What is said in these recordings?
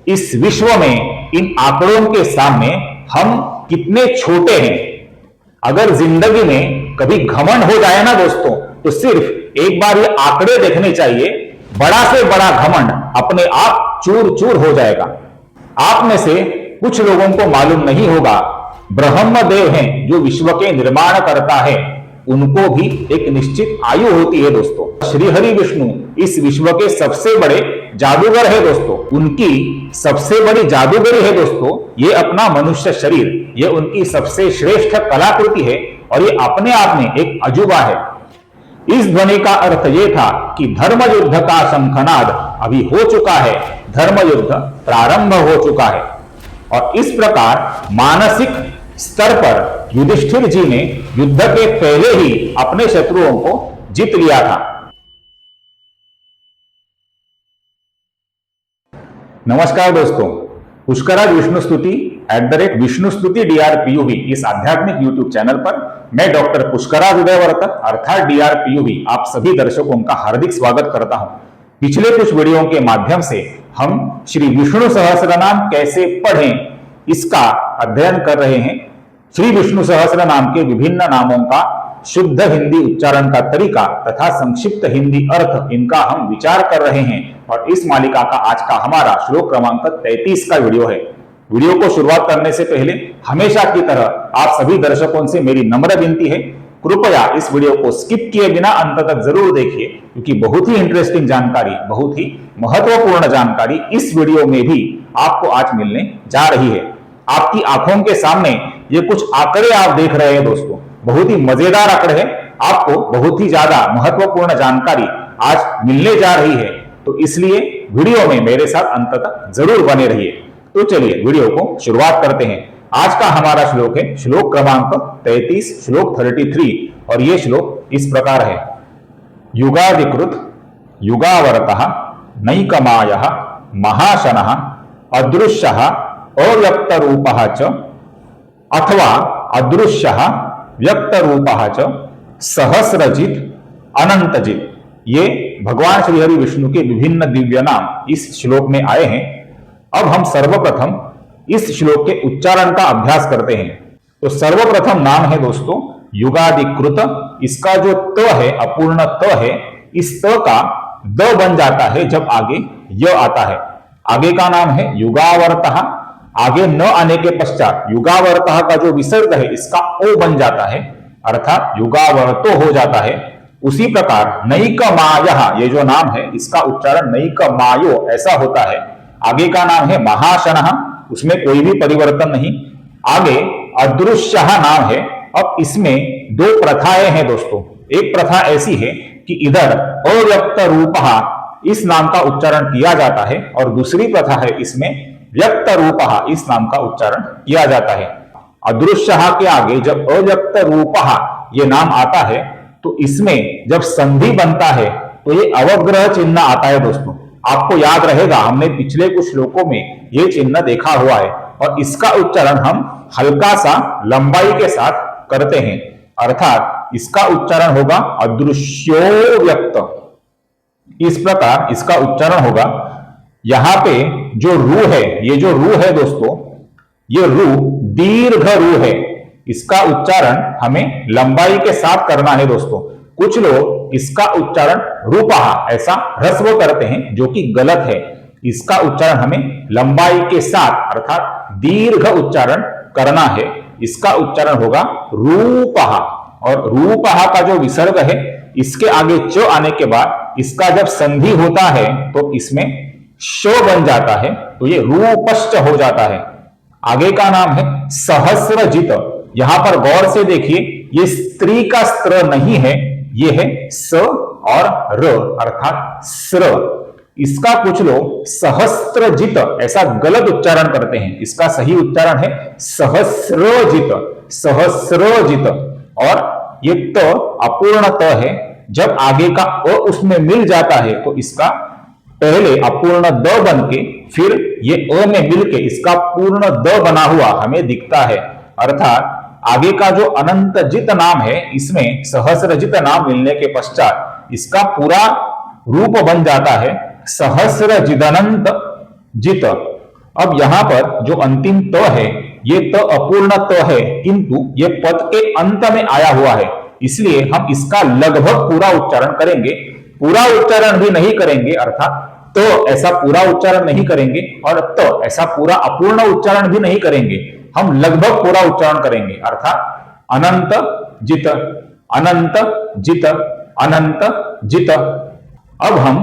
इस विश्व में इन आंकड़ों के सामने हम कितने छोटे हैं। अगर जिंदगी में कभी घमंड हो जाए ना दोस्तों, तो सिर्फ एक बार ये आंकड़े देखने चाहिए, बड़ा से बड़ा घमंड अपने आप चूर चूर हो जाएगा। आप में से कुछ लोगों को मालूम नहीं होगा, ब्रह्मदेव हैं जो विश्व के निर्माण करता है, उनको भी एक निश्चित आयु होती है दोस्तों। श्री हरि विष्णु इस विश्व के सबसे बड़े जादूगर है दोस्तों, उनकी सबसे बड़ी जादूगरी है दोस्तों ये अपना मनुष्य शरीर। ये उनकी सबसे श्रेष्ठ कलाकृति है और ये अपने आप में एक अजूबा है। इस ध्वनि का अर्थ यह था कि धर्म युद्ध का शंखनाद अभी हो चुका है, धर्म युद्ध प्रारंभ हो चुका है। और इस प्रकार मानसिक स्तर पर युधिष्ठिर जी ने युद्ध के पहले ही अपने शत्रुओं को जीत लिया था। नमस्कार दोस्तों, पुष्कराज विष्णु स्तुति @विष्णु स्तुति DRPUV इस आध्यात्मिक यूट्यूब चैनल पर मैं डॉक्टर पुष्कराज उदयवर्तक अर्थात DRPUV आप सभी दर्शकों का हार्दिक स्वागत करता हूं। पिछले कुछ वीडियो के माध्यम से हम श्री विष्णु सहस्रनाम कैसे पढ़ें इसका अध्ययन कर रहे हैं। श्री विष्णु सहस्र नाम के विभिन्न नामों का शुद्ध हिंदी उच्चारण का तरीका तथा संक्षिप्त हिंदी अर्थ इनका हम विचार कर रहे हैं और इस मालिका का आज का हमारा श्लोक क्रमांक 33 का वीडियो है। वीडियो को शुरुआत करने से पहले हमेशा की तरह आप सभी दर्शकों से मेरी नम्र विनती है, कृपया इस वीडियो को स्किप किए बिना अंत तक जरूर देखिए, क्योंकि बहुत ही इंटरेस्टिंग जानकारी, बहुत ही महत्वपूर्ण जानकारी इस वीडियो में भी आपको आज मिलने जा रही है। आपकी आंखों के सामने ये कुछ आंकड़े आप देख रहे हैं दोस्तों, बहुत ही मजेदार आंकड़े हैं, आपको बहुत ही ज्यादा महत्वपूर्ण जानकारी आज मिलने जा रही है, तो इसलिए वीडियो में मेरे साथ अंत तक जरूर बने रहिए। तो चलिए वीडियो को शुरुआत करते हैं। आज का हमारा श्लोक है श्लोक क्रमांक 33, श्लोक 33, और ये श्लोक इस प्रकार है। युगादिकृत युगावर्तः नैकमायः महाशनः अदृश्यः अव्यक्त रूपः च अथवा अदृश्यः व्यक्त रूपः च सहस्रजित अनंतजित। ये भगवान श्री हरि विष्णु के विभिन्न दिव्य नाम इस श्लोक में आए हैं। अब हम सर्वप्रथम इस श्लोक के उच्चारण का अभ्यास करते हैं। तो सर्वप्रथम नाम है दोस्तों युगादिकृत। इसका जो त है, अपूर्ण त है, इस त का द बन जाता है जब आगे य आता है। आगे का नाम है युगावर्तः, आगे न आने के पश्चात युगावर्तः का जो विसर्ग है इसका ओ बन जाता है, अर्थात युगावर्तो हो जाता है। उसी प्रकार नैकमायः ये जो नाम है इसका उच्चारण नैकमायो ऐसा होता है। आगे का नाम है महाशनः, उसमें कोई भी परिवर्तन नहीं। आगे अदृश्यः नाम है। अब इसमें दो प्रथाएं हैं दोस्तों। एक प्रथा ऐसी है कि इधर अव्यक्त रूपः इस नाम का उच्चारण किया जाता है और दूसरी प्रथा है इसमें व्यक्त रूपः इस नाम का उच्चारण किया जाता है। अदृश्यः के आगे जब अव्यक्त रूपः ये नाम आता है तो इसमें जब संधि बनता है तो ये अवग्रह चिन्ह आता है दोस्तों। आपको याद रहेगा हमने पिछले कुछ श्लोकों में ये चिन्ह देखा हुआ है और इसका उच्चारण हम हल्का सा लंबाई के साथ करते हैं, अर्थात इसका उच्चारण होगा अदृश्यो व्यक्त। इस प्रकार इसका उच्चारण होगा। यहां पे जो रू है, ये जो रू है दोस्तों, ये रू दीर्घ रू है। इसका उच्चारण हमें लंबाई के साथ करना है दोस्तों। कुछ लोग इसका उच्चारण रूपः ऐसा ह्रस्व करते हैं जो कि गलत है। इसका उच्चारण हमें लंबाई के साथ अर्थात दीर्घ उच्चारण करना है। इसका उच्चारण होगा रूपः, और रूपः का जो विसर्ग है इसके आगे च आने के बाद इसका जब संधि होता है तो इसमें श बन जाता है, तो ये रूपश्च हो जाता है। आगे का नाम है सहस्रजित। यहां पर गौर से देखिए, ये स्त्री का स्त्र नहीं है, ये है स और र अर्थात स्र। इसका कुछ लोग सहस्त्रजित ऐसा गलत उच्चारण करते हैं। इसका सही उच्चारण है सहस्रजित, सहस्रजित। और ये त अपूर्ण त है, जब आगे का अ उसमें मिल जाता है तो इसका पहले अपूर्ण द बन के फिर ये अ में मिलके इसका पूर्ण द बना हुआ हमें दिखता है। अर्थात आगे का जो अनंतजित नाम है इसमें सहस्रजित नाम मिलने के पश्चात इसका पूरा रूप बन जाता है सहस्रजिदनंत जित। अब यहां पर जो अंतिम त है ये त अपूर्ण त है, किंतु ये पद के अंत में आया हुआ है, इसलिए हम इसका लगभग पूरा उच्चारण करेंगे। पूरा उच्चारण भी नहीं करेंगे, अर्थात तो ऐसा पूरा उच्चारण नहीं करेंगे और तो ऐसा पूरा अपूर्ण उच्चारण भी नहीं करेंगे। हम लगभग पूरा उच्चारण करेंगे, अर्थात अनंत जित, अनंत जित, अनंत जित। अब हम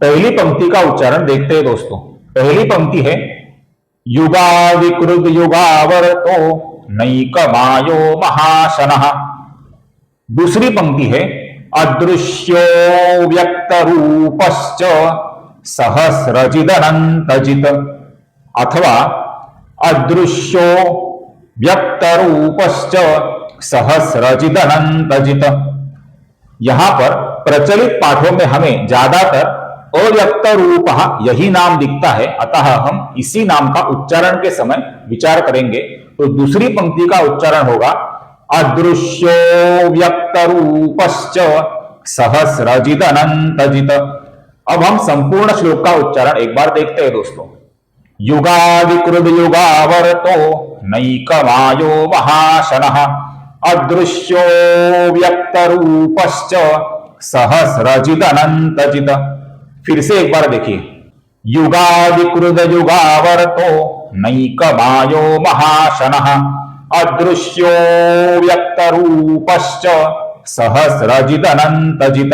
पहली पंक्ति का उच्चारण देखते हैं दोस्तों। पहली पंक्ति है युगाविकृत युगावर्तो नैकमायो महाशनः। दूसरी पंक्ति है अदृश्यो व्यक्त रूपश्च सहस्रजिदनंतजित, अथवा अदृश्यो व्यक्त रूपश्च सहस्रजिदनंतजित। यहां पर प्रचलित पाठों में हमें ज्यादातर अव्यक्त रूप यही नाम दिखता है, अतः हम इसी नाम का उच्चारण के समय विचार करेंगे। तो दूसरी पंक्ति का उच्चारण होगा अदृश्यो व्यक्त रूपश्च सहस्रजिदनंतजित। अब हम संपूर्ण श्लोक का उच्चारण एक बार देखते हैं दोस्तों। युगाविकृत युगावर्तो नैकमायो महाशनः अदृश्यो व्यक्त रूपश्च सहस्रजिदनंतजित। फिर से एक बार देखिए, युगाविकृत युगावर्तो नैकमायो महाशनः अदृश्यो व्यक्त रूपश्च सहस्रजिदनंतजित।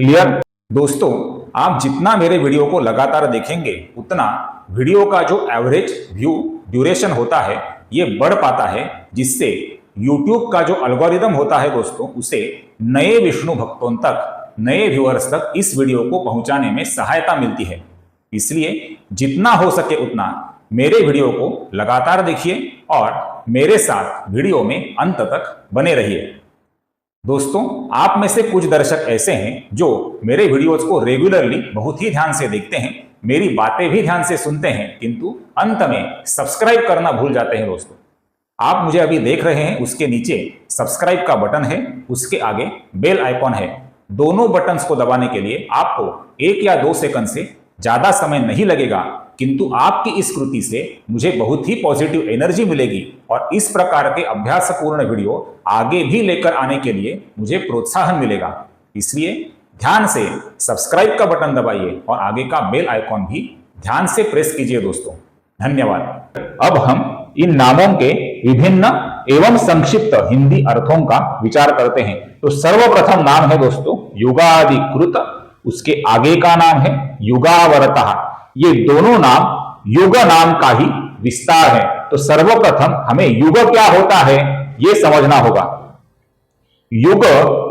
क्लियर दोस्तों, आप जितना मेरे वीडियो को लगातार देखेंगे उतना वीडियो का जो एवरेज व्यू ड्यूरेशन होता है ये बढ़ पाता है, जिससे YouTube का जो एल्गोरिदम होता है दोस्तों उसे नए विष्णु भक्तों तक, नए व्यूअर्स तक इस वीडियो को पहुंचाने में सहायता मिलती है। इसलिए जितना हो सके उतना मेरे वीडियो को लगातार देखिए और मेरे साथ वीडियो में अंत तक बने रहिए। दोस्तों, आप में से कुछ दर्शक ऐसे हैं जो मेरे वीडियोज को रेगुलरली बहुत ही ध्यान से देखते हैं, मेरी बातें भी ध्यान से सुनते हैं, किंतु अंत में सब्सक्राइब करना भूल जाते हैं। दोस्तों, आप मुझे अभी देख रहे हैं, उसके नीचे सब्सक्राइब का बटन है, उसके आगे बेल आइकॉन है। दोनों बटन्स को दबाने के लिए आपको 1 या 2 सेकंड से ज्यादा समय नहीं लगेगा, किंतु आपकी इस कृति से मुझे बहुत ही पॉजिटिव एनर्जी मिलेगी और इस प्रकार के अभ्यासपूर्ण वीडियो आगे भी लेकर आने के लिए मुझे प्रोत्साहन मिलेगा। इसलिए ध्यान से सब्सक्राइब का बटन दबाइए और आगे का बेल आइकॉन भी ध्यान से प्रेस कीजिए दोस्तों। धन्यवाद। अब हम इन नामों के विभिन्न एवं संक्षिप्त हिंदी अर्थों का विचार करते हैं। तो सर्वप्रथम नाम है दोस्तों युगादिकृत, उसके आगे का नाम है युगावर्तः। ये दोनों नाम युग नाम का ही विस्तार है। तो सर्वप्रथम हमें युग क्या होता है ये समझना होगा। युग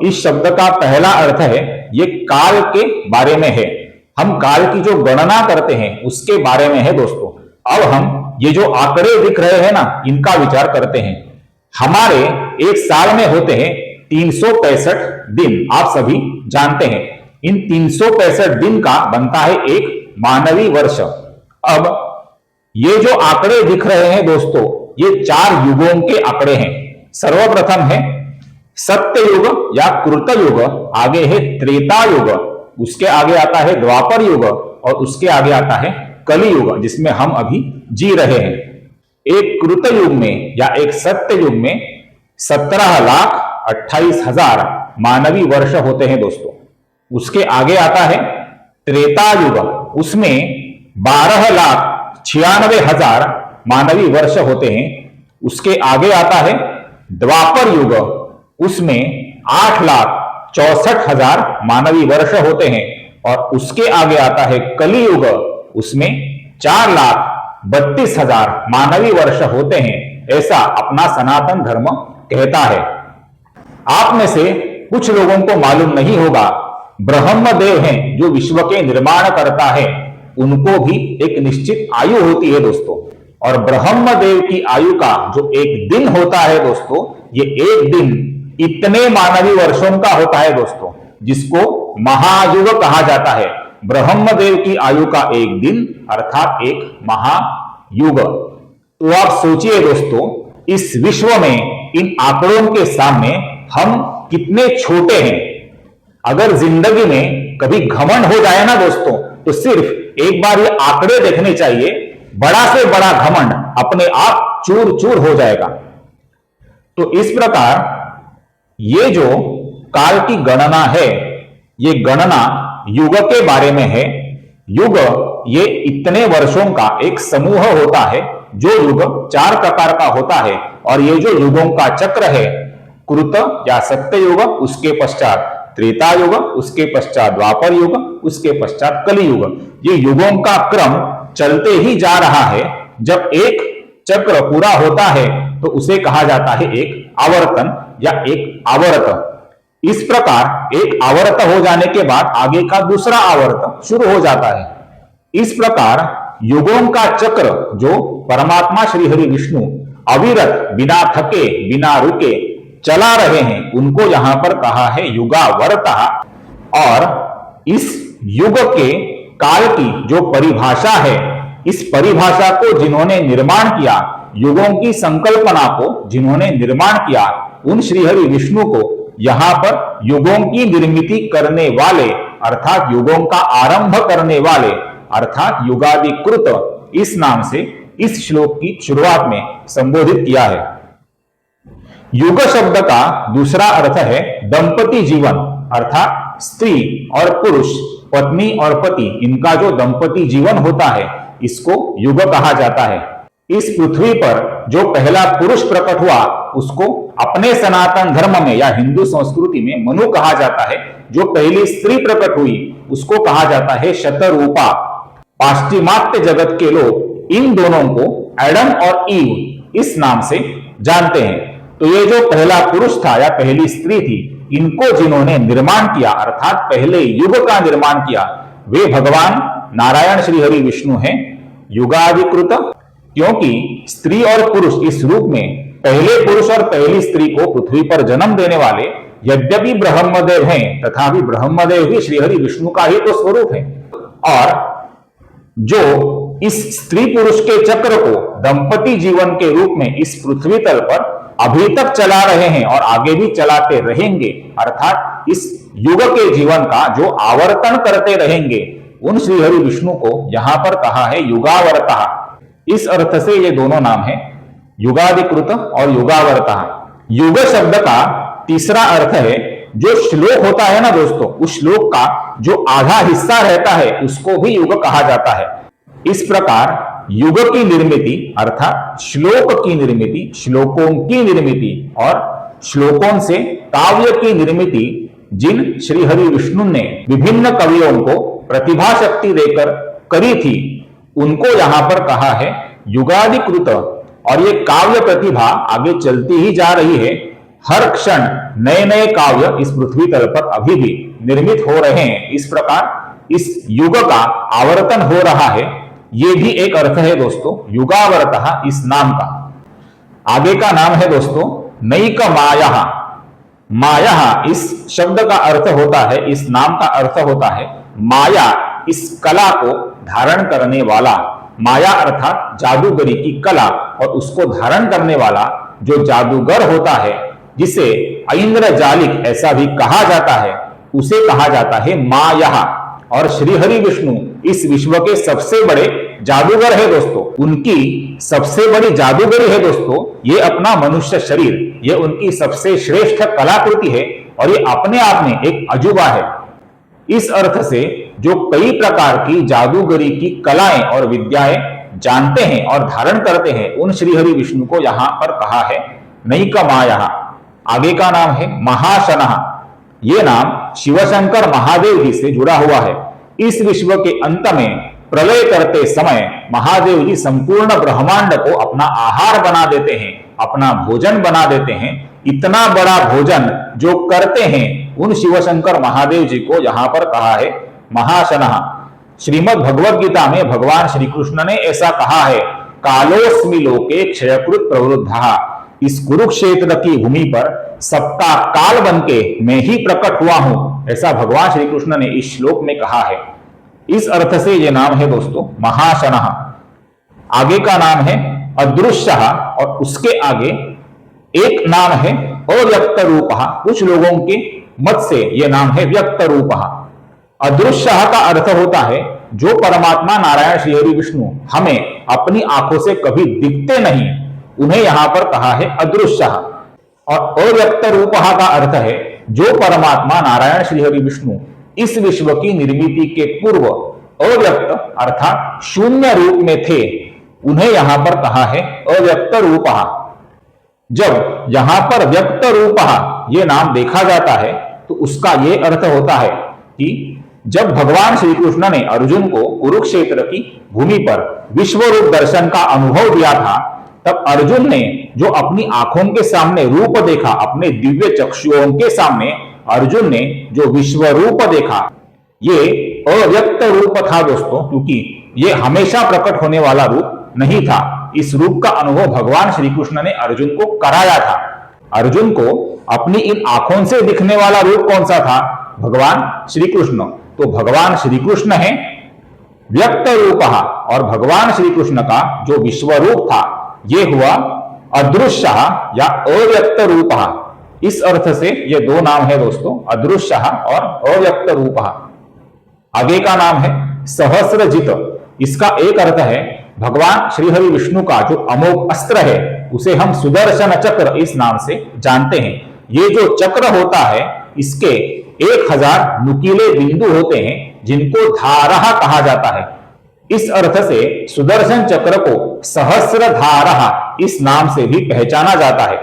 इस शब्द का पहला अर्थ है ये काल के बारे में है। हम काल की जो गणना करते हैं उसके बारे में है दोस्तों। अब हम ये जो आंकड़े दिख रहे हैं ना, इनका विचार करते हैं। हमारे एक साल में होते हैं 365 दिन, आप सभी जानते हैं। इन 365 दिन का बनता है एक मानवीय वर्ष। अब ये जो आंकड़े दिख रहे हैं दोस्तों, ये 4 युगों के आंकड़े हैं। सर्वप्रथम है सत्य युग या कृत युग, आगे है त्रेता युग, उसके आगे आता है द्वापर युग और उसके आगे आता है कली युग, जिसमें हम अभी जी रहे हैं। एक कृत युग में या एक सत्य युग में 17,28,000 मानवीय वर्ष होते हैं दोस्तों। उसके आगे आता है त्रेता युग, उसमें 12,96,000 मानवीय वर्ष होते हैं। उसके आगे आता है द्वापर युग, उसमें 8,64,000 मानवीय वर्ष होते हैं। और उसके आगे आता है कली युग, उसमें 4,32,000 मानवीय वर्ष होते हैं, ऐसा अपना सनातन धर्म कहता है। आप में से कुछ लोगों को मालूम नहीं होगा, ब्रह्मदेव हैं जो विश्व के निर्माण करता है, उनको भी एक निश्चित आयु होती है दोस्तों। और ब्रह्मदेव की आयु का जो एक दिन होता है दोस्तों, ये एक दिन इतने मानवीय वर्षों का होता है दोस्तों, जिसको महायुग कहा जाता है। ब्रह्मदेव की आयु का एक दिन अर्थात एक महायुग। तो आप सोचिए दोस्तों, इस विश्व में इन आंकड़ों के सामने हम कितने छोटे हैं। अगर जिंदगी में कभी घमंड हो जाए ना दोस्तों, तो सिर्फ एक बार ये आंकड़े देखने चाहिए बड़ा से बड़ा घमंड अपने आप चूर चूर हो जाएगा। तो इस प्रकार ये जो काल की गणना है, ये गणना युग के बारे में है। युग ये इतने वर्षों का एक समूह होता है। जो युग 4 प्रकार का होता है, और ये जो युगों का चक्र है, कृत या सत्य युग, उसके पश्चात त्रेता युग, उसके पश्चात द्वापर युग, उसके पश्चात कली युग, ये युगों का क्रम चलते ही जा रहा है। जब एक चक्र पूरा होता है तो उसे कहा जाता है एक आवर्तन या एक आवर्त। इस प्रकार एक आवर्त हो जाने के बाद आगे का दूसरा आवर्त शुरू हो जाता है। इस प्रकार युगों का चक्र जो परमात्मा श्री हरि विष्णु अविरत, बिना थके, बिना रुके चला रहे हैं, उनको यहां पर कहा है युगावर्ता। और इस युग के काल की जो परिभाषा है, इस परिभाषा को जिन्होंने निर्माण किया, युगों की संकल्पना को जिन्होंने निर्माण किया, उन श्रीहरि विष्णु को यहां पर युगों की निर्मिति करने वाले, अर्थात युगों का आरंभ करने वाले, अर्थात युगादिकृत, इस नाम से इस श्लोक की शुरुआत में संबोधित किया है। युग शब्द का दूसरा अर्थ है दंपति जीवन, अर्थात स्त्री और पुरुष, पत्नी और पति, इनका जो दंपति जीवन होता है, इसको युग कहा जाता है। इस पृथ्वी पर जो पहला पुरुष प्रकट हुआ, उसको अपने सनातन धर्म में या हिंदू संस्कृति में मनु कहा जाता है। जो पहली स्त्री प्रकट हुई, उसको कहा जाता है शतरूपा। पाश्चिमात्य जगत के लोग इन दोनों को एडम और ईव इस नाम से जानते हैं। तो ये जो पहला पुरुष था या पहली स्त्री थी, इनको जिन्होंने निर्माण किया, अर्थात पहले युग का निर्माण किया, वे भगवान नारायण श्री हरि विष्णु हैं, युगाधिकृत। क्योंकि स्त्री और पुरुष इस रूप में पहले पुरुष और पहली स्त्री को पृथ्वी पर जन्म देने वाले यद्यपि ब्रह्मदेव हैं, तथापि ब्रह्मदेव भी श्रीहरि विष्णु का ही तो स्वरूप है। और जो इस स्त्री पुरुष के चक्र को दंपति जीवन के रूप में इस पृथ्वी तल पर अभी तक चला रहे हैं और आगे भी चलाते रहेंगे, अर्थात इस युग के जीवन का जो आवर्तन करते रहेंगे, उन श्रीहरि विष्णु को यहां पर कहा है युगावर्ता। इस अर्थ से ये दोनों नाम है, युगाधिकृत और युगावर्ता। युग शब्द का तीसरा अर्थ है, जो श्लोक होता है ना दोस्तों, उस श्लोक का जो आधा हिस्सा रहता है, उसको भी युग कहा जाता है। इस प्रकार युग की निर्मिति, अर्थात श्लोक की निर्मिति, श्लोकों की निर्मिति और श्लोकों से काव्य की निर्मिति जिन श्री हरि विष्णु ने विभिन्न कवियों को प्रतिभा शक्ति देकर करी थी, उनको यहां पर कहा है युगाधिकृत। और ये काव्य प्रतिभा आगे चलती ही जा रही है। हर क्षण नए नए काव्य इस पृथ्वी तल पर अभी भी निर्मित हो रहे हैं। इस प्रकार इस युग का आवर्तन हो रहा है, ये भी एक अर्थ है दोस्तों, युगावर्तः इस नाम का। आगे का नाम है दोस्तों नैक माया। माया इस शब्द का अर्थ होता है, इस नाम का अर्थ होता है माया, इस कला को धारण करने वाला। माया अर्थात जादूगरी की कला, और उसको धारण करने वाला जो जादूगर होता है, जिसे ऐन्द्रजालिक ऐसा भी कहा जाता है, उसे कहा जाता है माया। और श्री हरि विष्णु इस विश्व के सबसे बड़े जादूगर है दोस्तों। उनकी सबसे बड़ी जादूगरी है दोस्तों ये अपना मनुष्य शरीर, ये उनकी सबसे श्रेष्ठ कलाकृति है, और ये अपने आप में एक अजूबा है। इस अर्थ से जो कई प्रकार की जादूगरी की कलाएं और विद्याएं जानते हैं और धारण करते हैं, उन श्री हरि विष्णु को यहां पर कहा है नैक माया। आगे का नाम है महाशनः। ये नाम शिवशंकर महादेव जी से जुड़ा हुआ है। इस विश्व के अंत में प्रलय करते समय महादेव जी संपूर्ण ब्रह्मांड को अपना आहार बना देते हैं, अपना भोजन बना देते हैं। इतना बड़ा भोजन जो करते हैं, उन शिवशंकर महादेव जी को यहां पर कहा है महाशनः। श्रीमद् भगवद गीता में भगवान श्री कृष्ण ने ऐसा कहा है, कालोस्मि लोके क्षयकृत प्रवृद्धः। इस कुरुक्षेत्र की भूमि पर सबका काल बनके मैं ही प्रकट हुआ हूं, ऐसा भगवान श्री कृष्ण ने इस श्लोक में कहा है। इस अर्थ से यह नाम है दोस्तों महाशनः। आगे का नाम है अदृश्यः, और उसके आगे एक नाम है अव्यक्त रूपः। कुछ लोगों के मत से यह नाम है व्यक्त रूपः। अदृश्यः का अर्थ होता है जो परमात्मा नारायण श्री हरि विष्णु हमें अपनी आंखों से कभी दिखते नहीं, उन्हें यहां पर कहा है अदृश्य। और अव्यक्त रूप का अर्थ है जो परमात्मा नारायण श्री हरि विष्णु इस विश्व की निर्मिति के पूर्व अव्यक्त अर्थात शून्य रूप में थे, उन्हें यहां पर कहा है अव्यक्त रूप। जब यहां पर व्यक्त रूप ये नाम देखा जाता है तो उसका यह अर्थ होता है कि जब भगवान श्री कृष्ण ने अर्जुन को कुरुक्षेत्र की भूमि पर विश्व रूप दर्शन का अनुभव दिया था, तब अर्जुन ने जो अपनी आंखों के सामने रूप देखा, अपने दिव्य चक्षुओं के सामने अर्जुन ने जो विश्व रूप देखा, ये अव्यक्त रूप था दोस्तों, क्योंकि ये हमेशा प्रकट होने वाला रूप नहीं था। इस रूप का अनुभव भगवान श्री कृष्ण ने अर्जुन को कराया था। अर्जुन को अपनी इन आंखों से दिखने वाला रूप कौन सा था? भगवान श्री कृष्ण। तो भगवान श्री कृष्ण है व्यक्त रूप, और भगवान श्री कृष्ण का जो विश्व रूप था ये हुआ अदृश्य या अव्यक्त रूप। इस अर्थ से ये दो नाम है दोस्तों, अदृश्य और अव्यक्त रूप। आगे का नाम है सहस्रजित। इसका एक अर्थ है भगवान श्री हरि विष्णु का जो अमोघ अस्त्र है उसे हम सुदर्शन चक्र इस नाम से जानते हैं। ये जो चक्र होता है इसके 1000 नुकीले बिंदु होते हैं जिनको धारः कहा जाता है। इस अर्थ से सुदर्शन चक्र को सहस्रधारः इस नाम से भी पहचाना जाता है।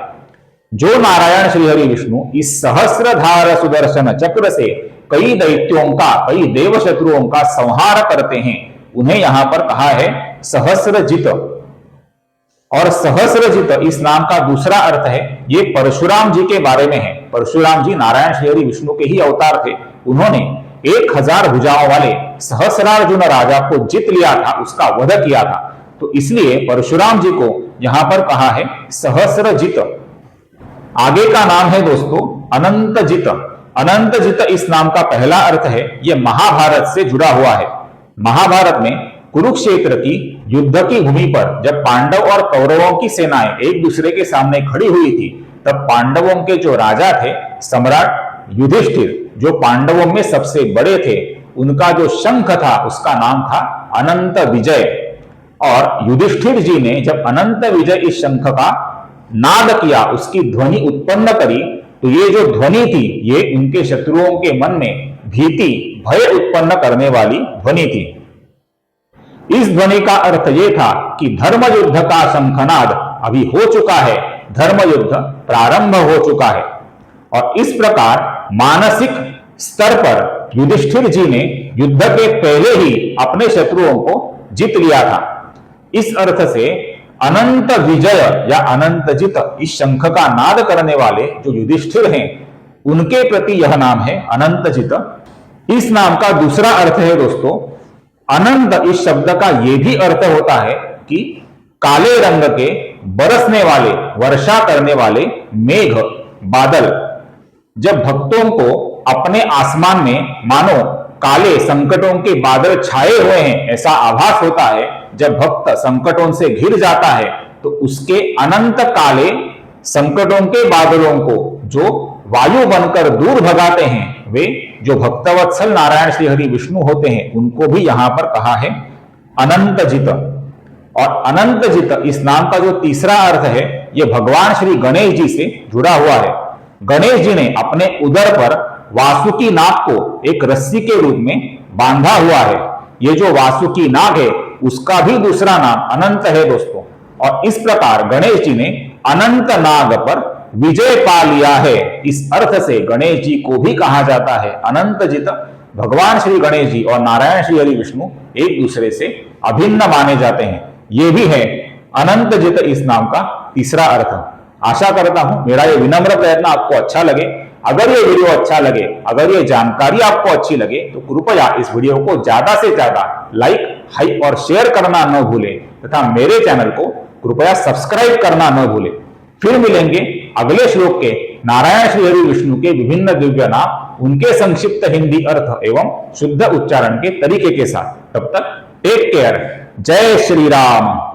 जो नारायण श्री हरि विष्णु इस सहस्रधार सुदर्शन चक्र से कई दैत्यों का, कई देव शत्रुओं का संहार करते हैं, उन्हें यहां पर कहा है सहस्रजित। और सहस्रजित इस नाम का दूसरा अर्थ है, ये परशुराम जी के बारे में है। परशुराम जी नारायण श्री हरि विष्णु के ही अवतार थे। उन्होंने 1000 भुजाओं वाले सहस्रार्जुन राजा को जीत लिया था, उसका वध किया था। तो इसलिए परशुराम जी को यहां पर कहा है सहस्रजित। आगे का नाम है दोस्तों अनंतजित। अनंतजित इस नाम का पहला अर्थ है यह महाभारत से जुड़ा हुआ है। महाभारत में कुरुक्षेत्र की युद्ध की भूमि पर जब पांडव और कौरवों की सेनाएं एक दूसरे के सामने खड़ी हुई थी, तब पांडवों के जो राजा थे सम्राट युधिष्ठिर, जो पांडवों में सबसे बड़े थे, उनका जो शंख था उसका नाम था अनंत विजय। और युधिष्ठिर जी ने जब अनंत विजय इस शंख का नाद किया, उसकी ध्वनि उत्पन्न करी, तो ये जो ध्वनि थी ये उनके शत्रुओं के मन में भीति, भय उत्पन्न करने वाली ध्वनि थी। इस ध्वनि का अर्थ यह था कि धर्म युद्ध का शंखनाद अभी हो चुका है, धर्म युद्ध प्रारंभ हो चुका है। और इस प्रकार मानसिक स्तर पर युधिष्ठिर जी ने युद्ध के पहले ही अपने शत्रुओं को जीत लिया था। इस अर्थ से अनंत विजय या अनंतजित इस शंख का नाद करने वाले जो युधिष्ठिर हैं, उनके प्रति यह नाम है अनंतजित। इस नाम का दूसरा अर्थ है दोस्तों अनंत। इस शब्द का यह भी अर्थ होता है कि काले रंग के बरसने वाले, वर्षा करने वाले मेघ, बादल। जब भक्तों को अपने आसमान में मानो काले संकटों के बादल छाए हुए हैं ऐसा आभास होता है, जब भक्त संकटों से घिर जाता है तो उसके अनंत काले संकटों के बादलों को जो वायु बनकर दूर भगाते हैं, वे जो भक्तवत्सल नारायण श्री हरि विष्णु होते हैं, उनको भी यहां पर कहा है अनंतजित। और अनंतजित इस नाम का जो तीसरा अर्थ है यह भगवान श्री गणेश जी से जुड़ा हुआ है। गणेश जी ने अपने उदर पर वासुकी नाग को एक रस्सी के रूप में बांधा हुआ है। ये जो वासुकी नाग है उसका भी दूसरा नाम अनंत है दोस्तों। और इस प्रकार गणेश जी ने अनंत नाग पर विजय पा लिया है। इस अर्थ से गणेश जी को भी कहा जाता है अनंतजित। भगवान श्री गणेश जी और नारायण श्री हरि विष्णु एक दूसरे से अभिन्न माने जाते हैं। यह भी है अनंतजित इस नाम का तीसरा अर्थ। आशा करता हूं मेरा यह विनम्र प्रयत्न आपको अच्छा लगे। अगर ये वीडियो अच्छा लगे, अगर ये जानकारी आपको अच्छी लगे, तो कृपया इस वीडियो को ज्यादा से ज्यादा लाइक, हाइप और शेयर करना न भूलें तथा मेरे चैनल को कृपया सब्सक्राइब करना न भूलें। फिर मिलेंगे अगले श्लोक के नारायण श्री हरि विष्णु के विभिन्न दिव्य नाम, उनके संक्षिप्त हिंदी अर्थ एवं शुद्ध उच्चारण के तरीके के साथ। तब तक टेक केयर। जय श्री राम।